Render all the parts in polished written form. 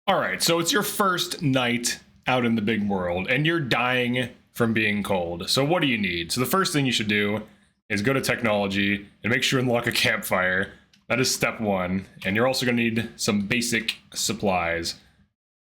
All right, so it's your first night out in the big world, and you're dying from being cold. So what do you need? So the first thing you should do is go to technology and make sure you unlock a campfire. That is step one, and you're also going to need some basic supplies.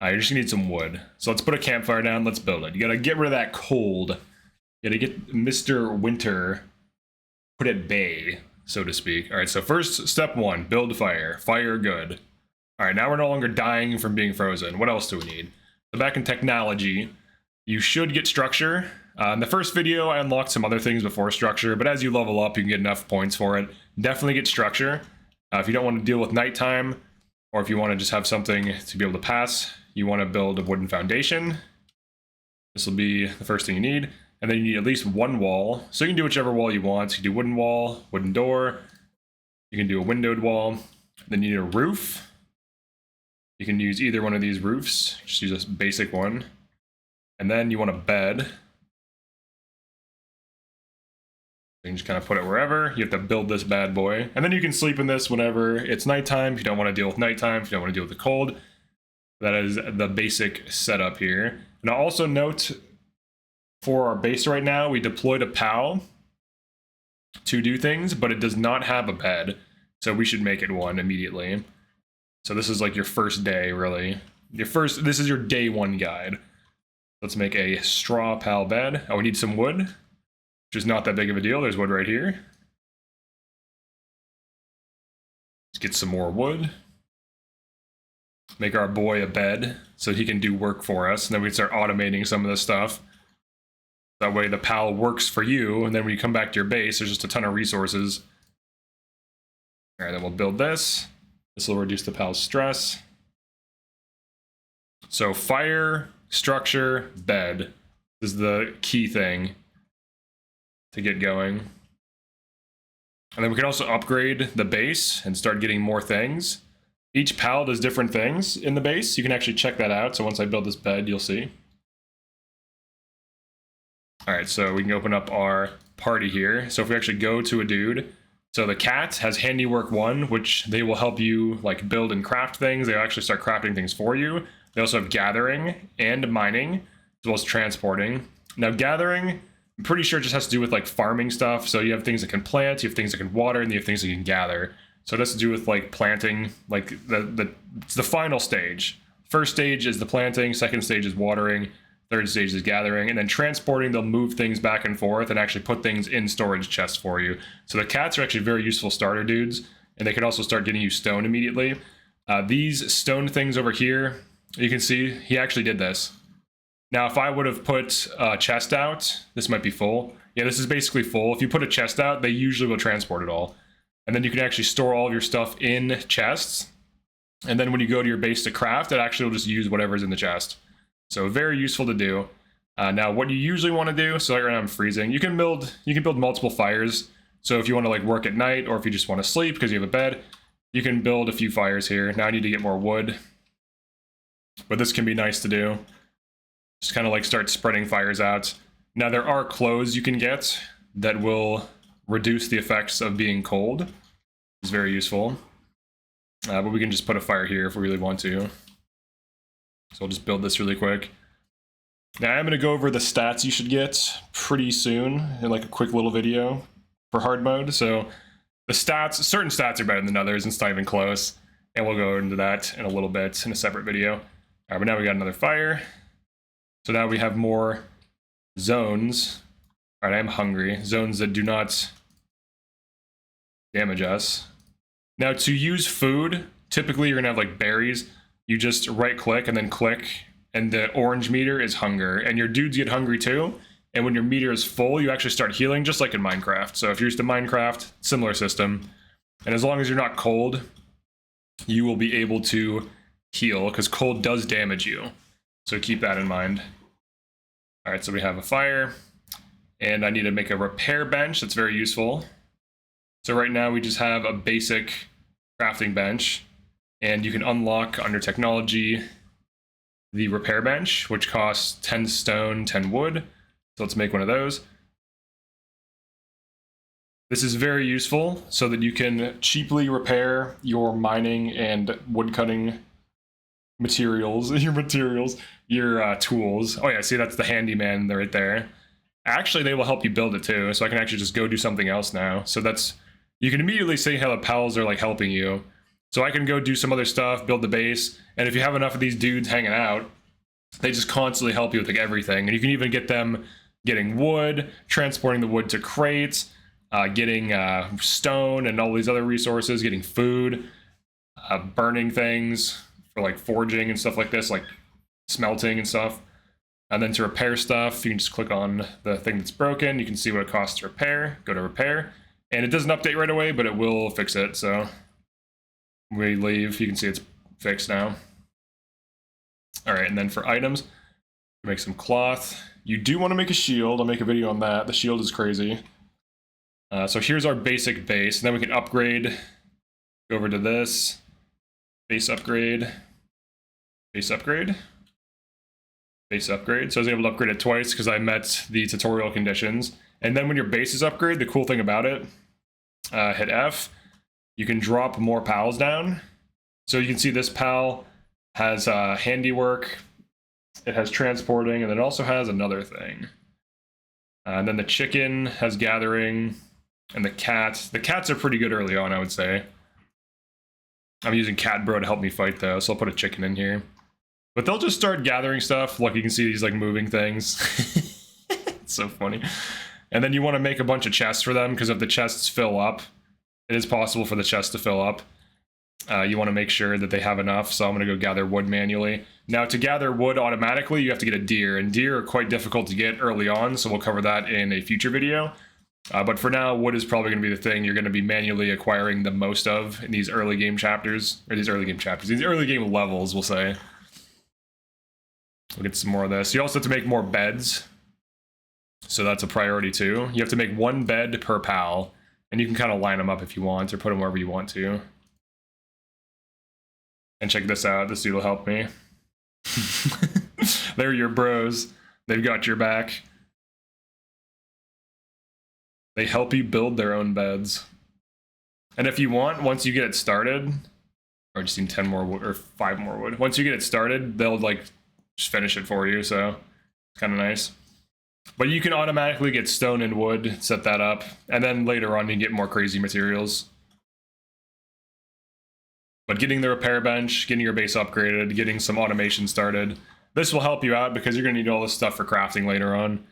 You're just going to need some wood. So let's put a campfire down, let's build it. You got to get rid of that cold. You got to get Mr. Winter put at bay, so to speak. All right, so first, step one, build fire. Fire good. All right, now we're no longer dying from being frozen. What else do we need? So back in technology, you should get structure. In the first video, I unlocked some other things before structure, but as you level up, you can get enough points for it. Definitely get structure. If you don't want to deal with nighttime, or if you want to just have something to be able to pass, you want to build a wooden foundation. This will be the first thing you need. And then you need at least one wall. So you can do whichever wall you want. So you can do wooden wall, wooden door. You can do a windowed wall. Then you need a roof. You can use either one of these roofs. Just use a basic one. And then you want a bed. You can just kind of put it wherever. You have to build this bad boy. And then you can sleep in this whenever it's nighttime. If you don't want to deal with nighttime, if you don't want to deal with the cold. That is the basic setup here. And I'll also note, for our base right now, we deployed a PAL to do things, but it does not have a bed. So we should make it one immediately. So this is like your first day, really. This is your day one guide. Let's make a straw PAL bed. Oh, we need some wood, which is not that big of a deal. There's wood right here. Let's get some more wood. Make our boy a bed so he can do work for us. And then we can start automating some of this stuff. That way the PAL works for you. And then when you come back to your base, there's just a ton of resources. All right, then we'll build this. This will reduce the PAL's stress. So fire, structure, bed is the key thing to get going. And then we can also upgrade the base and start getting more things. Each PAL does different things in the base. You can actually check that out. So once I build this bed, you'll see. All right, so we can open up our party here. So if we actually go to a dude, so the cat has handiwork 1, which they will help you like build and craft things. They'll actually start crafting things for you. They also have gathering and mining, as well as transporting. Now gathering, I'm pretty sure it just has to do with like farming stuff. So you have things that can plant, you have things that can water, and you have things that can gather. So it has to do with like planting, like it's the final stage. First stage is the planting, second stage is watering, third stage is gathering, and then transporting, they'll move things back and forth and actually put things in storage chests for you. So the cats are actually very useful starter dudes, and they can also start getting you stone immediately. These stone things over here, you can see he actually did this. Now, if I would have put a chest out, this might be full. Yeah, this is basically full. If you put a chest out, they usually will transport it all. And then you can actually store all of your stuff in chests. And then when you go to your base to craft, it actually will just use whatever's in the chest. So very useful to do. Now, what you usually want to do, so right now I'm freezing, you can build multiple fires. So if you want to like work at night, or if you just want to sleep because you have a bed, you can build a few fires here. Now I need to get more wood, but this can be nice to do. Just kind of like start spreading fires out. Now there are clothes you can get that will reduce the effects of being cold. It's very useful. But we can just put a fire here if we really want to. So I'll just build this really quick. Now I'm going to go over the stats you should get pretty soon in like a quick little video for hard mode. So the stats, certain stats are better than others, and it's not even close. And we'll go into that in a little bit in a separate video. All right, but now we got another fire. So now we have more zones. All right, I'm hungry. Zones that do not damage us. Now to use food, typically you're going to have like berries. You just right click and then click, and the orange meter is hunger, and your dudes get hungry too. And when your meter is full, you actually start healing, just like in Minecraft. So if you're used to Minecraft, similar system. And as long as you're not cold, you will be able to heal, because cold does damage you. So keep that in mind. All right, so we have a fire, and I need to make a repair bench. That's very useful. So right now we just have a basic crafting bench. And you can unlock under technology the repair bench, which costs 10 stone, 10 wood. So let's make one of those. This is very useful so that you can cheaply repair your mining and wood cutting materials, your tools. Oh yeah, see, that's the handyman right there. Actually, they will help you build it too, so I can actually just go do something else now. So that's, you can immediately see how the pals are like helping you. So I can go do some other stuff, build the base, and if you have enough of these dudes hanging out, they just constantly help you with like everything. And you can even get them getting wood, transporting the wood to crates, getting stone and all these other resources, getting food, burning things for like forging and stuff like this, like smelting and stuff. And then to repair stuff, you can just click on the thing that's broken. You can see what it costs to repair, go to repair. And it doesn't update right away, but it will fix it. So we leave, you can see it's fixed now. All right, and then for items, make some cloth. You do want to make a shield. I'll make a video on that. The shield is crazy. So here's our basic base. And then we can upgrade. Go over to this. Base upgrade. Base upgrade. Base upgrade. So I was able to upgrade it twice because I met the tutorial conditions. And then when your base is upgraded, the cool thing about it, hit F, you can drop more pals down. So you can see this pal has handiwork, it has transporting, and it also has another thing. And then the chicken has gathering, and the cat. The cats are pretty good early on, I would say. I'm using Cat Bro to help me fight though, so I'll put a chicken in here. But they'll just start gathering stuff. Look, you can see these like moving things. It's so funny. And then you want to make a bunch of chests for them, because if the chests fill up, it is possible for the chest to fill up. You want to make sure that they have enough, so I'm going to go gather wood manually. Now, to gather wood automatically, you have to get a deer, and deer are quite difficult to get early on, so we'll cover that in a future video. But for now, wood is probably going to be the thing you're going to be manually acquiring the most of in these early game chapters, or these early game levels, we'll say. We'll get some more of this. You also have to make more beds, so that's a priority too. You have to make one bed per pal, and you can kind of line them up if you want, or put them wherever you want to. And check this out, this dude will help me. They're your bros. They've got your back. They help you build their own beds. And if you want, once you get it started, or just need 10 more wood, or 5 more wood. Once you get it started, they'll like just finish it for you, so it's kind of nice. But you can automatically get stone and wood, set that up, and then later on you can get more crazy materials. But getting the repair bench, getting your base upgraded, getting some automation started, this will help you out because you're going to need all this stuff for crafting later on.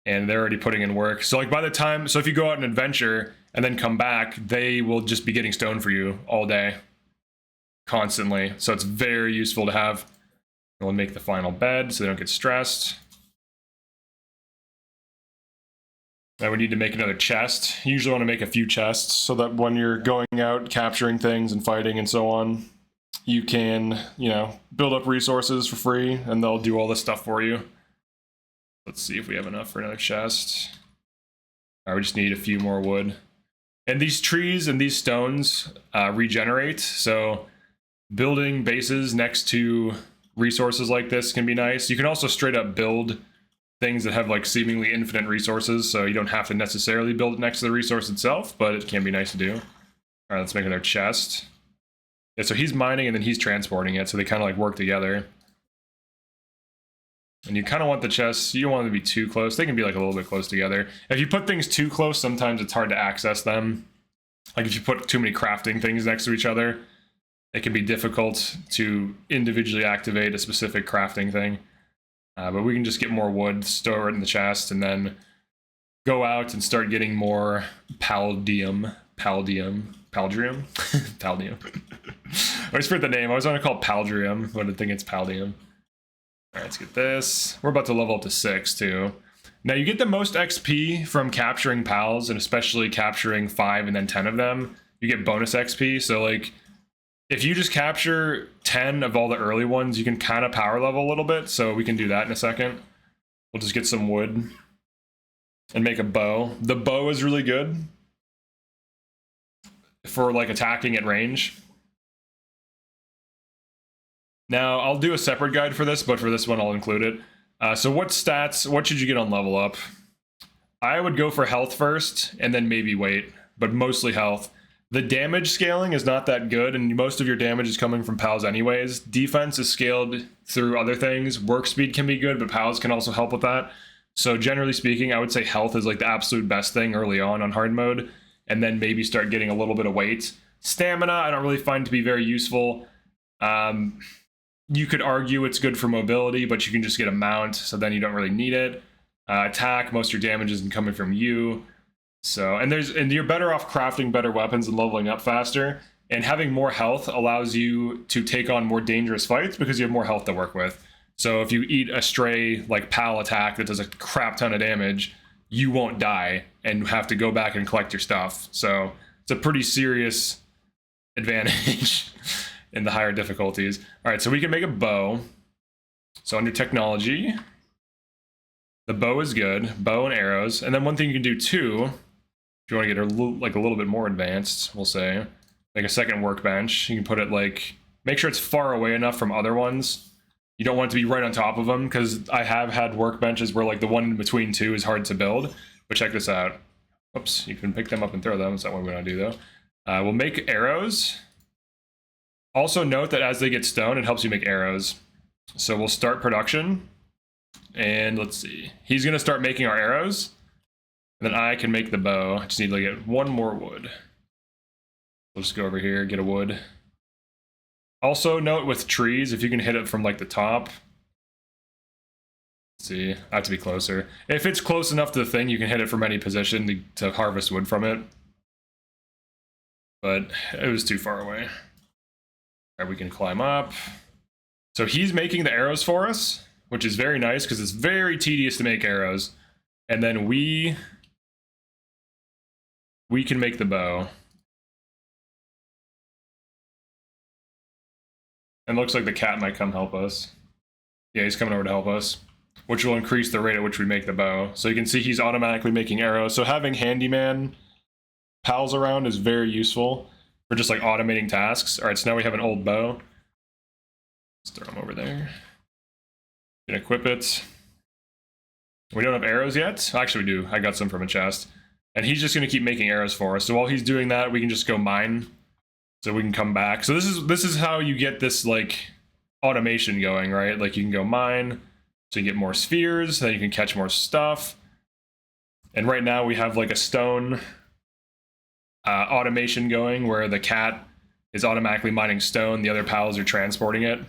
And they're already putting in work. So like by the time, so if you go out and adventure and then come back, they will just be getting stone for you all day, constantly. So it's very useful to have. We'll make the final bed so they don't get stressed. Now we need to make another chest. You usually want to make a few chests so that when you're going out capturing things and fighting and so on, you can, you know, build up resources for free and they'll do all this stuff for you. Let's see if we have enough for another chest. All right, we just need a few more wood. And these trees and these stones regenerate, so building bases next to resources like this can be nice. You can also straight up build things that have like seemingly infinite resources, so you don't have to necessarily build it next to the resource itself, but it can be nice to do. All right, let's make another chest. Yeah, so he's mining and then he's transporting it, so they kind of like work together. And you kind of want the chests, you don't want them to be too close. They can be like a little bit close together. If you put things too close, sometimes it's hard to access them. Like if you put too many crafting things next to each other, it can be difficult to individually activate a specific crafting thing. But we can just get more wood, store it in the chest, and then go out and start getting more Paldium. Paldium. I always forget the name. I always want to call it Paldrium, but I think it's Paldium. All right, let's get this. We're about to level up to 6 too. Now you get the most XP from capturing pals, and especially capturing 5 and then 10 of them. You get bonus XP, so like if you just capture 10 of all the early ones, you can kind of power level a little bit, so we can do that in a second. We'll just get some wood and make a bow. The bow is really good for like attacking at range. Now, I'll do a separate guide for this, but for this one, I'll include it. So what stats, what should you get on level up? I would go for health first, and then maybe weight, but mostly health. The damage scaling is not that good, and most of your damage is coming from pals anyways. Defense is scaled through other things. Work speed can be good, but pals can also help with that. So generally speaking, I would say health is like the absolute best thing early on hard mode, and then maybe start getting a little bit of weight. Stamina, I don't really find to be very useful. You could argue it's good for mobility, but you can just get a mount, so then you don't really need it. Attack, most of your damage isn't coming from you. So, and you're better off crafting better weapons and leveling up faster. And having more health allows you to take on more dangerous fights because you have more health to work with. So if you eat a stray like pal attack that does a crap ton of damage, you won't die and have to go back and collect your stuff. So it's a pretty serious advantage in the higher difficulties. All right, so we can make a bow. So under technology, the bow is good, bow and arrows. And then one thing you can do too, if you want to get a little bit more advanced, we'll say, like a second workbench, you can put it like, make sure it's far away enough from other ones. You don't want it to be right on top of them, because I have had workbenches where like the one in between two is hard to build. But check this out. Oops, you can pick them up and throw them. That's not what we want to do though. We'll make arrows. Also note that as they get stone, it helps you make arrows. So we'll start production. And let's see. He's going to start making our arrows. And then I can make the bow. I just need to get one more wood. We'll just go over here, get a wood. Also note with trees, if you can hit it from like the top. Let's see, I have to be closer. If it's close enough to the thing, you can hit it from any position to harvest wood from it. But it was too far away. All right, we can climb up. So he's making the arrows for us, which is very nice because it's very tedious to make arrows. And then we can make the bow. And looks like the cat might come help us. Yeah, he's coming over to help us, which will increase the rate at which we make the bow. So you can see he's automatically making arrows. So having handyman pals around is very useful for just like automating tasks. All right, so now we have an old bow. Let's throw him over there. Gonna equip it. We don't have arrows yet. Actually, we do. I got some from a chest. And he's just gonna keep making arrows for us. So while he's doing that, we can just go mine. So we can come back. So this is how you get this like automation going, right? Like you can go mine, so you get more spheres, then you can catch more stuff. And right now we have like a stone automation going where the cat is automatically mining stone, the other pals are transporting it.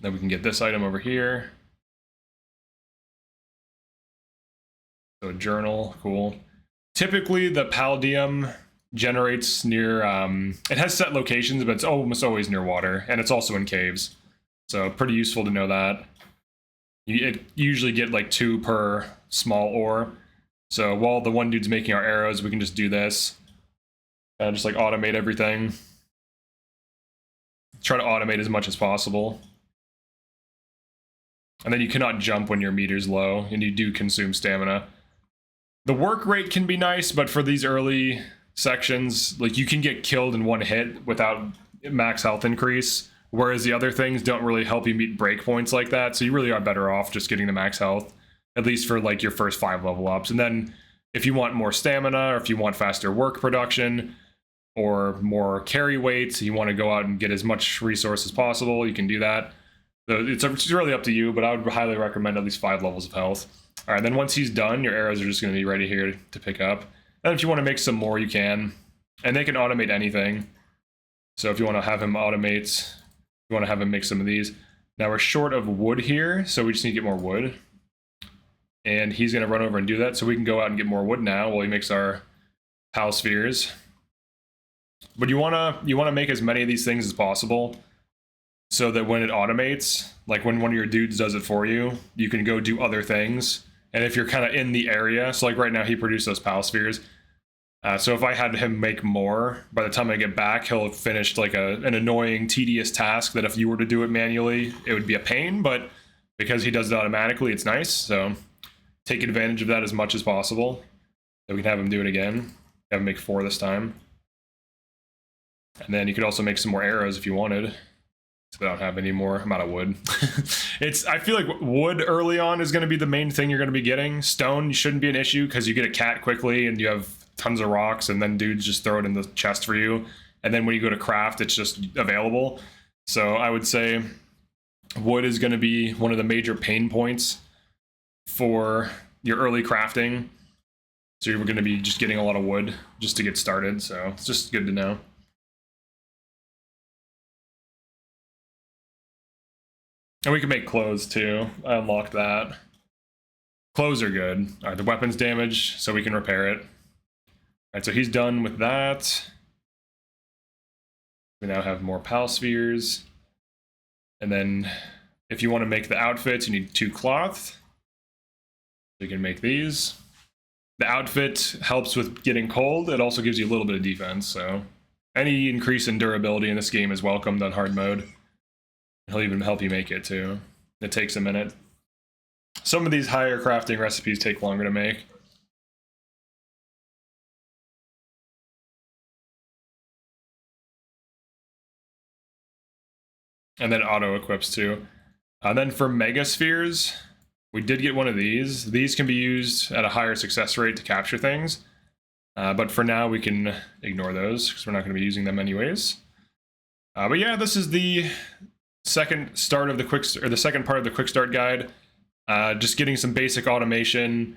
Then we can get this item over here. So a journal, cool. Typically the Paldium generates near, it has set locations, but it's almost always near water, and it's also in caves. So pretty useful to know that. You usually get like 2 per small ore. So while the one dude's making our arrows, we can just do this. And just like automate everything. Try to automate as much as possible. And then you cannot jump when your meter's low, and you do consume stamina. The work rate can be nice, but for these early sections, like you can get killed in one hit without max health increase, whereas the other things don't really help you meet breakpoints like that, so you really are better off just getting the max health, at least for like your first 5 level ups. And then if you want more stamina, or if you want faster work production, or more carry weights, you want to go out and get as much resource as possible, you can do that. So it's really up to you, but I would highly recommend at least 5 levels of health. All right, then once he's done, your arrows are just going to be ready here to pick up. And if you want to make some more, you can. And they can automate anything. So if you want to have him automate, you want to have him make some of these. Now we're short of wood here, so we just need to get more wood. And he's going to run over and do that, so we can go out and get more wood now while he makes our pal spheres. But you want to make as many of these things as possible, so that when it automates, like when one of your dudes does it for you, you can go do other things. And if you're kind of in the area, so like right now he produced those pal spheres. So if I had him make more, by the time I get back, he'll have finished like an annoying, tedious task that if you were to do it manually, it would be a pain. But because he does it automatically, it's nice. So take advantage of that as much as possible. So we can have him do it again. Have him make 4 this time. And then you could also make some more arrows if you wanted. So I don't have any more. I'm out of wood. I feel like wood early on is going to be the main thing you're going to be getting. Stone shouldn't be an issue because you get a cat quickly and you have tons of rocks, and then dudes just throw it in the chest for you. And then when you go to craft, it's just available. So I would say wood is going to be one of the major pain points for your early crafting. So you're going to be just getting a lot of wood just to get started. So it's just good to know. And we can make clothes too. I unlocked that. Clothes are good. All right, the weapons damage, so we can repair it. All right, so he's done with that. We now have more pal spheres. And then if you want to make the outfits, you need 2 cloth. So you can make these. The outfit helps with getting cold. It also gives you a little bit of defense, so any increase in durability in this game is welcomed on hard mode. He'll even help you make it too. It takes a minute. Some of these higher crafting recipes take longer to make. And then auto equips too. And then for mega spheres, we did get one of these. These can be used at a higher success rate to capture things. But for now, we can ignore those because we're not going to be using them anyways. But yeah, this is the second part of the quick start guide. Just getting some basic automation,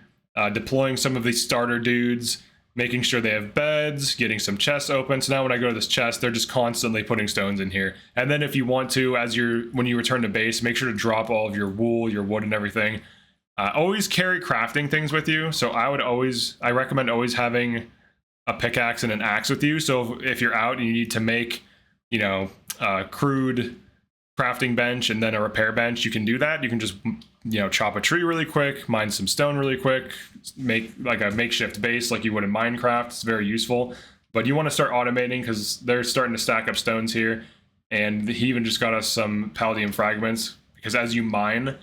deploying some of these starter dudes, making sure they have beds, getting some chests open. So now when I go to this chest, they're just constantly putting stones in here. And then if you want to, when you return to base, make sure to drop all of your wool, your wood, and everything. Always carry crafting things with you. So I recommend always having a pickaxe and an axe with you. So if you're out and you need to make, a crude crafting bench and then a repair bench, you can do that. You can just, chop a tree really quick, mine some stone really quick, make like a makeshift base like you would in Minecraft. It's very useful. But you want to start automating because they're starting to stack up stones here. And he even just got us some palladium fragments because as you mine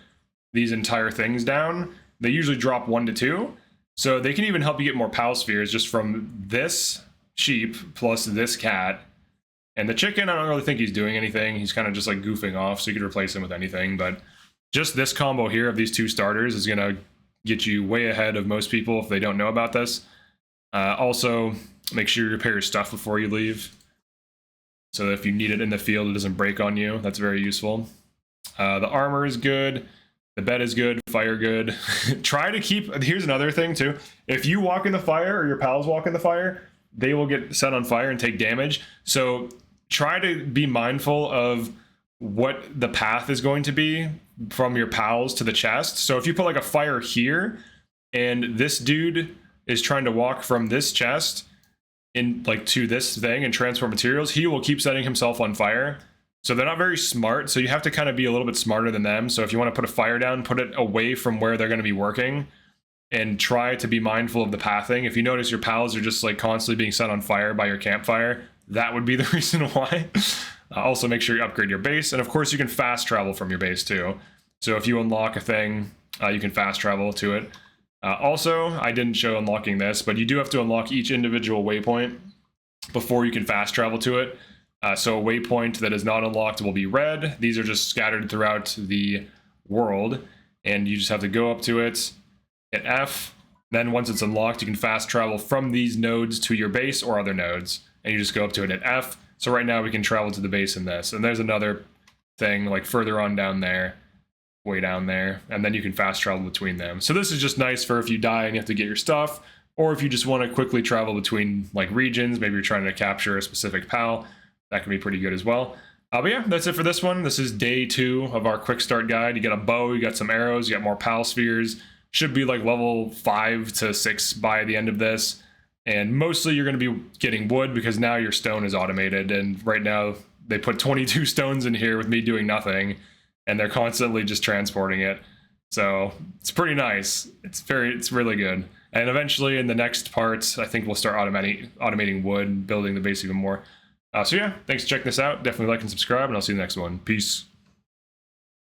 these entire things down, they usually drop 1 to 2. So they can even help you get more pal spheres just from this sheep plus this cat. And the chicken, I don't really think he's doing anything. He's kind of just like goofing off, so you could replace him with anything. But just this combo here of these 2 starters is going to get you way ahead of most people if they don't know about this. Also, make sure you repair your stuff before you leave. So that if you need it in the field, it doesn't break on you. That's very useful. The armor is good. The bed is good. Fire good. Try to keep... Here's another thing too. If you walk in the fire or your pals walk in the fire, they will get set on fire and take damage. So try to be mindful of what the path is going to be from your pals to the chest. So if you put like a fire here and this dude is trying to walk from this chest in like to this thing and transport materials, he will keep setting himself on fire. So they're not very smart. So you have to kind of be a little bit smarter than them. So if you want to put a fire down, put it away from where they're going to be working and try to be mindful of the pathing. If you notice your pals are just like constantly being set on fire by your campfire, that would be the reason why. Also make sure you upgrade your base. And of course you can fast travel from your base too. So if you unlock a thing, you can fast travel to it. Also, I didn't show unlocking this, but you do have to unlock each individual waypoint before you can fast travel to it. So a waypoint that is not unlocked will be red. These are just scattered throughout the world. And you just have to go up to it, hit F. Then once it's unlocked, you can fast travel from these nodes to your base or other nodes. And you just go up to it at F. So right now we can travel to the base in this. And there's another thing like further on down there, way down there. And then you can fast travel between them. So this is just nice for if you die and you have to get your stuff. Or if you just want to quickly travel between like regions, maybe you're trying to capture a specific pal. That can be pretty good as well. But yeah, that's it for this one. This is day 2 of our quick start guide. You got a bow, you got some arrows, you got more pal spheres. Should be like level 5 to 6 by the end of this. And mostly you're going to be getting wood because now your stone is automated. And right now they put 22 stones in here with me doing nothing. And they're constantly just transporting it. So it's pretty nice. It's really good. And eventually in the next parts, I think we'll start automating wood, building the base even more. So yeah, thanks for checking this out. Definitely like and subscribe, and I'll see you in the next one. Peace.